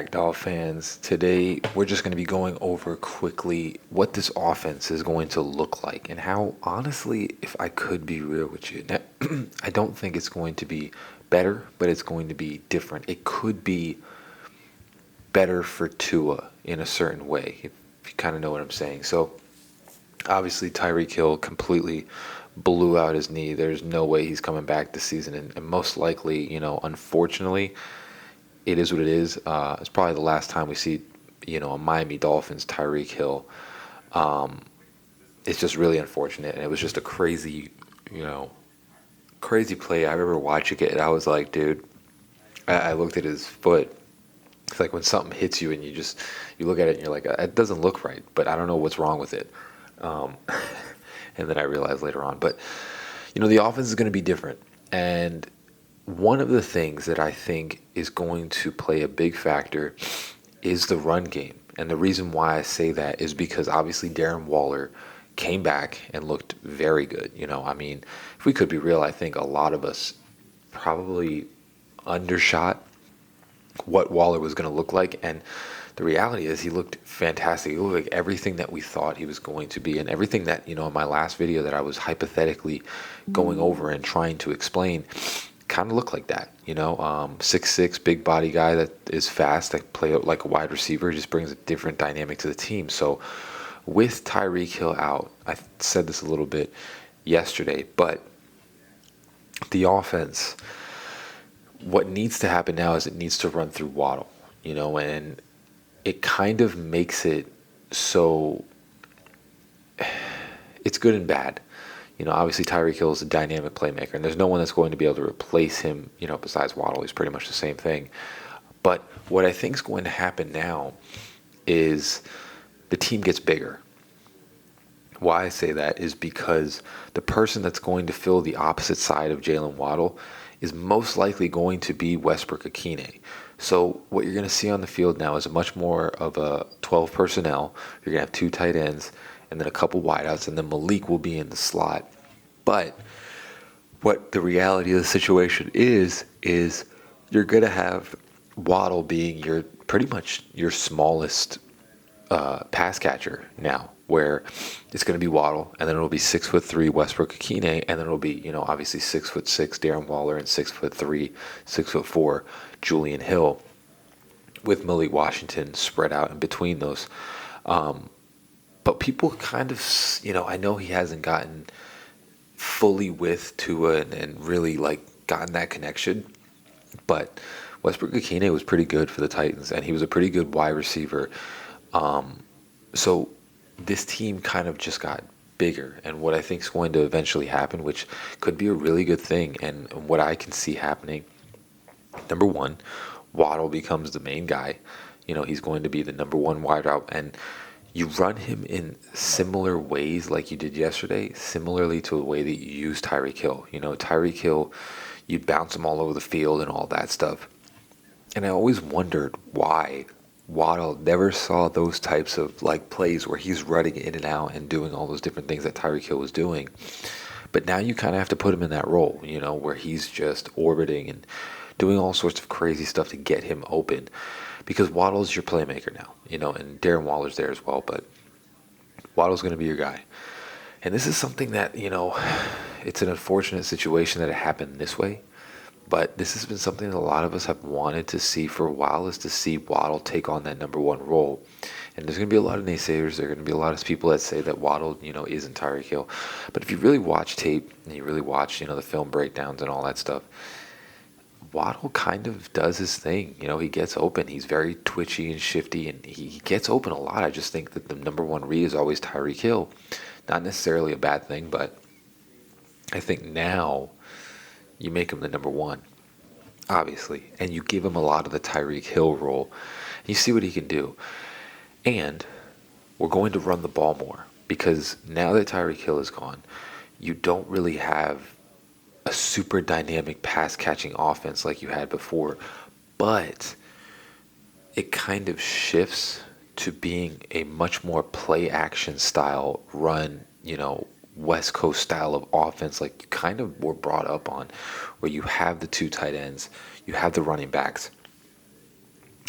back, Dolph fans. Today, we're just going to be going over quickly what this offense is going to look like and how, honestly, if I could be real with you, I don't think it's going to be better, but it's going to be different. It could be better for Tua in a certain way, if you kind of know what I'm saying. So, obviously, Tyreek Hill completely blew out his knee. There's no way he's coming back this season, and most likely, unfortunately, it is what it is. It's probably the last time we see, a Miami Dolphins Tyreek Hill. It's just really unfortunate, and it was just a crazy, crazy play. I remember watching it, and I was like, dude, I looked at his foot. It's like when something hits you, and you look at it, and you're like, it doesn't look right, but I don't know what's wrong with it. Um, and then I realized later on, but the offense is going to be different, and one of the things that I think is going to play a big factor is the run game. And the reason why I say that is because obviously Darren Waller came back and looked very good. If we could be real, I think a lot of us probably undershot what Waller was going to look like. And the reality is he looked fantastic. He looked like everything that we thought he was going to be, and everything that, in my last video that I was hypothetically going over and trying to explain kind of look like that, 6'6", big body guy that is fast, that play out like a wide receiver, just brings a different dynamic to the team. So with Tyreek Hill out, I said this a little bit yesterday, but the offense, what needs to happen now is it needs to run through Waddle, and it kind of makes it so it's good and bad. Obviously Tyreek Hill is a dynamic playmaker, and there's no one that's going to be able to replace him, besides Waddle. He's pretty much the same thing. But what I think is going to happen now is the team gets bigger. Why I say that is because the person that's going to fill the opposite side of Jalen Waddle is most likely going to be Westbrook-Akine. So what you're going to see on the field now is much more of a 12 personnel. You're going to have two tight ends, and then a couple wideouts, and then Malik will be in the slot. But what the reality of the situation is you're going to have Waddle being pretty much your smallest pass catcher now, where it's going to be Waddle, and then it'll be 6'3" Westbrook-Akine, and then it'll be, obviously 6'6" Darren Waller, and 6'3", 6'4" Julian Hill, with Malik Washington spread out in between those. But people kind of, I know he hasn't gotten fully with Tua and really gotten that connection, but Westbrook-Akine was pretty good for the Titans, and he was a pretty good wide receiver. So this team kind of just got bigger, and what I think is going to eventually happen, which could be a really good thing, and what I can see happening, number one, Waddle becomes the main guy. He's going to be the number one wide out, and you run him in similar ways like you did yesterday, similarly to the way that you use Tyreek Hill. Tyreek Hill, you bounce him all over the field and all that stuff. And I always wondered why Waddle never saw those types of plays where he's running in and out and doing all those different things that Tyreek Hill was doing. But now you kind of have to put him in that role, where he's just orbiting and doing all sorts of crazy stuff to get him open. Because Waddle's your playmaker now, and Darren Waller's there as well, but Waddle's going to be your guy. And this is something that, it's an unfortunate situation that it happened this way, but this has been something that a lot of us have wanted to see for a while, is to see Waddle take on that number one role. And there's going to be a lot of naysayers. There are going to be a lot of people that say that Waddle, isn't Tyreek Hill. But if you really watch tape and you really watch, the film breakdowns and all that stuff, Waddle kind of does his thing. He gets open. He's very twitchy and shifty, and he gets open a lot. I just think that the number one read is always Tyreek Hill. Not necessarily a bad thing, but I think now you make him the number one, obviously, and you give him a lot of the Tyreek Hill role. You see what he can do. And we're going to run the ball more, because now that Tyreek Hill is gone, you don't really have a super dynamic pass catching offense like you had before, but it kind of shifts to being a much more play action style run, West Coast style of offense like you kind of were brought up on, where you have the two tight ends, you have the running backs,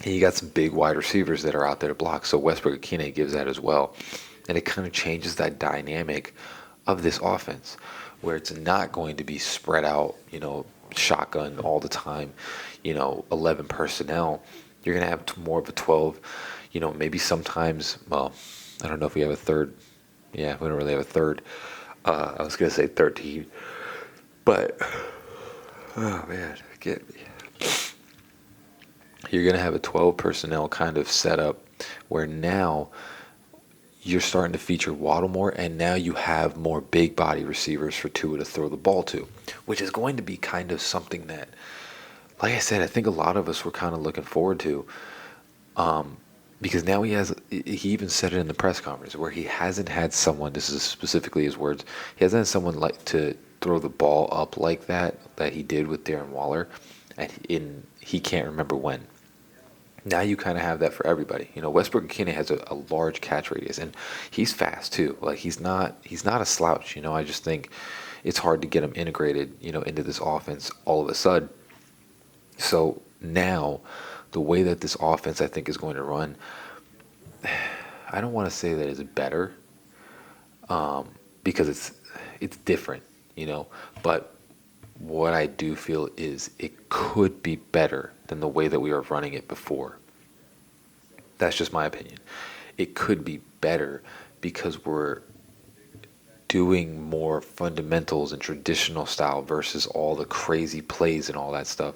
And you got some big wide receivers that are out there to block. So Westbrook-Ikine gives that as well. And it kind of changes that dynamic of this offense where it's not going to be spread out, shotgun all the time, 11 personnel. You're going to have more of a 12, maybe sometimes, well, I don't know if we have a third. Yeah, we don't really have a third. I was going to say 13. But, oh man, get me. You're going to have a 12 personnel kind of setup where now you're starting to feature Waddle more, and now you have more big body receivers for Tua to throw the ball to, which is going to be kind of something that, like I said, I think a lot of us were kind of looking forward to, because now he even said it in the press conference where he hasn't had someone, this is specifically his words, he hasn't had someone like to throw the ball up like that he did with Darren Waller, and he can't remember when. Now you kind of have that for everybody. Westbrook-Ikine has a large catch radius, and he's fast too. Like he's not a slouch. I just think it's hard to get him integrated, into this offense all of a sudden. So now, the way that this offense I think is going to run, I don't want to say that it's better, because it's different, But what I do feel is it could be better than the way that we were running it before. That's just my opinion. It could be better because we're doing more fundamentals and traditional style versus all the crazy plays and all that stuff.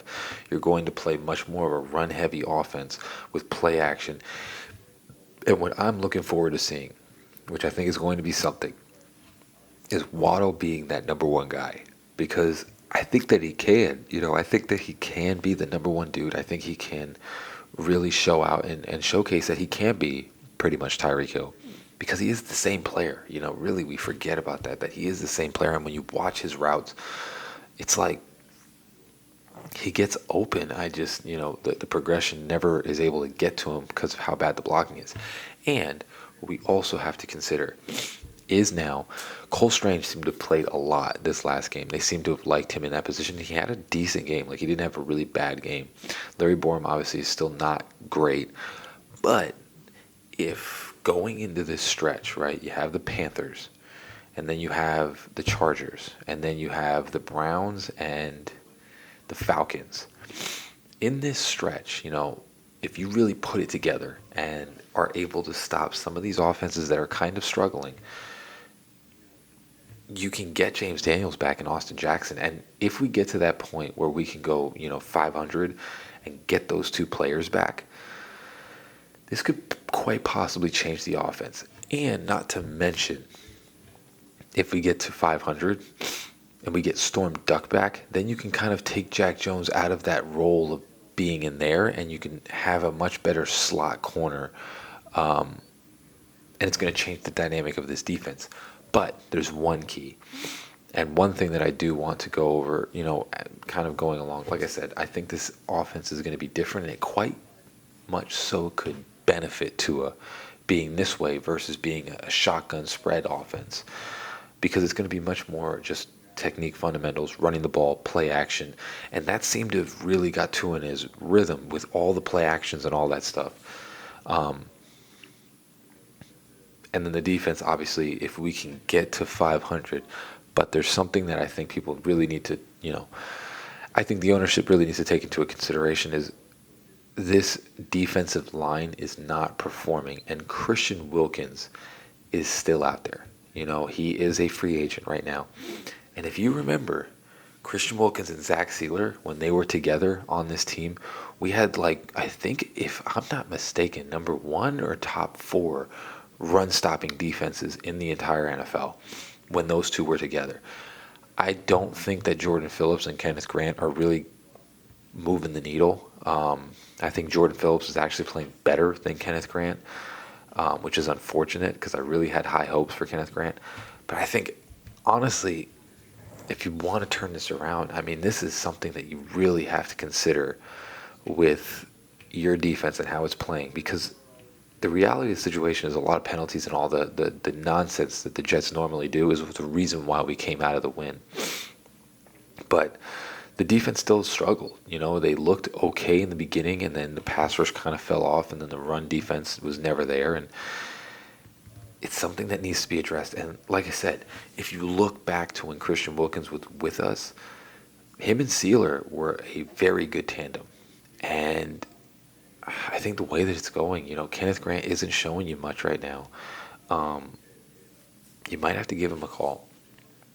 You're going to play much more of a run-heavy offense with play action. And what I'm looking forward to seeing, which I think is going to be something, is Waddle being that number one guy. Because I think that he can. I think that he can be the number one dude. I think he can really show out and showcase that he can be pretty much Tyreek Hill. Because he is the same player. Really we forget about that he is the same player. And when you watch his routes, it's like he gets open. The progression never is able to get to him because of how bad the blocking is. And we also have to consider is now Cole Strange seemed to have played a lot this last game. They seem to have liked him in that position. He had a decent game. Like, he didn't have a really bad game. Larry Borum obviously is still not great. But if going into this stretch, right, you have the Panthers, and then you have the Chargers, and then you have the Browns and the Falcons. In this stretch, if you really put it together and are able to stop some of these offenses that are kind of struggling, you can get James Daniels back in Austin Jackson. And if we get to that point where we can go, 500 and get those two players back, this could quite possibly change the offense. And not to mention, if we get to 500 and we get Storm Duck back, then you can kind of take Jack Jones out of that role of being in there, and you can have a much better slot corner. And it's going to change the dynamic of this defense. But there's one key. And one thing that I do want to go over, kind of going along. Like I said, I think this offense is going to be different, and it quite much so could benefit Tua being this way versus being a shotgun spread offense. Because it's going to be much more just technique fundamentals, running the ball, play action. And that seemed to have really got Tua in his rhythm with all the play actions and all that stuff. And then the defense, obviously, if we can get to 500, but there's something that I think people really need to, I think the ownership really needs to take into consideration is this defensive line is not performing, and Christian Wilkins is still out there. He is a free agent right now. And if you remember, Christian Wilkins and Zach Sealer, when they were together on this team, we had, I think, if I'm not mistaken, number 1 or top 4 run-stopping defenses in the entire NFL when those two were together. I don't think that Jordan Phillips and Kenneth Grant are really moving the needle. I think Jordan Phillips is actually playing better than Kenneth Grant, which is unfortunate because I really had high hopes for Kenneth Grant. But I think, honestly, if you want to turn this around, this is something that you really have to consider with your defense and how it's playing, because the reality of the situation is a lot of penalties and all the nonsense that the Jets normally do is the reason why we came out of the win. But the defense still struggled. They looked okay in the beginning, and then the pass rush kind of fell off, and then the run defense was never there. And it's something that needs to be addressed. And like I said, if you look back to when Christian Wilkins was with us, him and Sealer were a very good tandem. And I think the way that it's going, Kenneth Grant isn't showing you much right now. You might have to give him a call,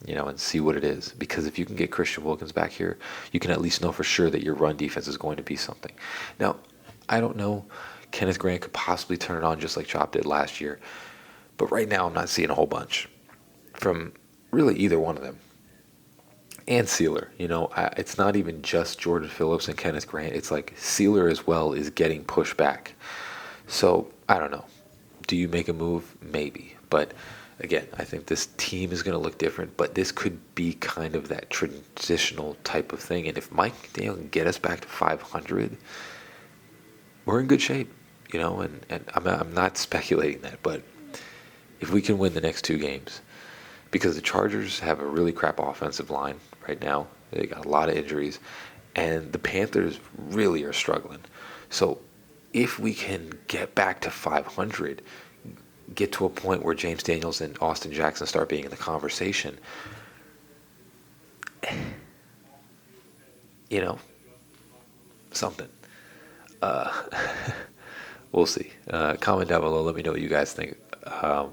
and see what it is. Because if you can get Christian Wilkins back here, you can at least know for sure that your run defense is going to be something. Now, I don't know. Kenneth Grant could possibly turn it on just like Chop did last year. But right now, I'm not seeing a whole bunch from really either one of them. And Sealer, it's not even just Jordan Phillips and Kenneth Grant. It's like Sealer as well is getting pushed back. So, I don't know. Do you make a move? Maybe. But again, I think this team is going to look different, but this could be kind of that transitional type of thing. And if Mike McDaniel can get us back to 500, we're in good shape, and I'm not speculating that, but if we can win the next 2 games, because the Chargers have a really crap offensive line right now. They got a lot of injuries, and the Panthers really are struggling. So if we can get back to 500, get to a point where James Daniels and Austin Jackson start being in the conversation, something. We'll see. Comment down below. Let me know what you guys think about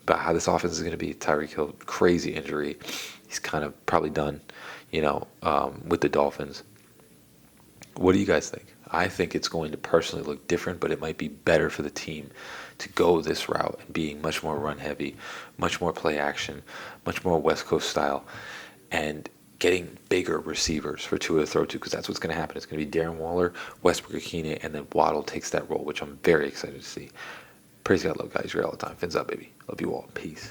how this offense is going to be. Tyreek Hill, crazy injury. He's kind of probably done, with the Dolphins. What do you guys think? I think it's going to personally look different, but it might be better for the team to go this route and being much more run heavy, much more play action, much more West Coast style, and getting bigger receivers for Tua to throw to, because that's what's going to happen. It's going to be Darren Waller, Westbrook-Ikine, and then Waddle takes that role, which I'm very excited to see. Praise God, love guys. You're all the time. Fins up, baby. Love you all. Peace.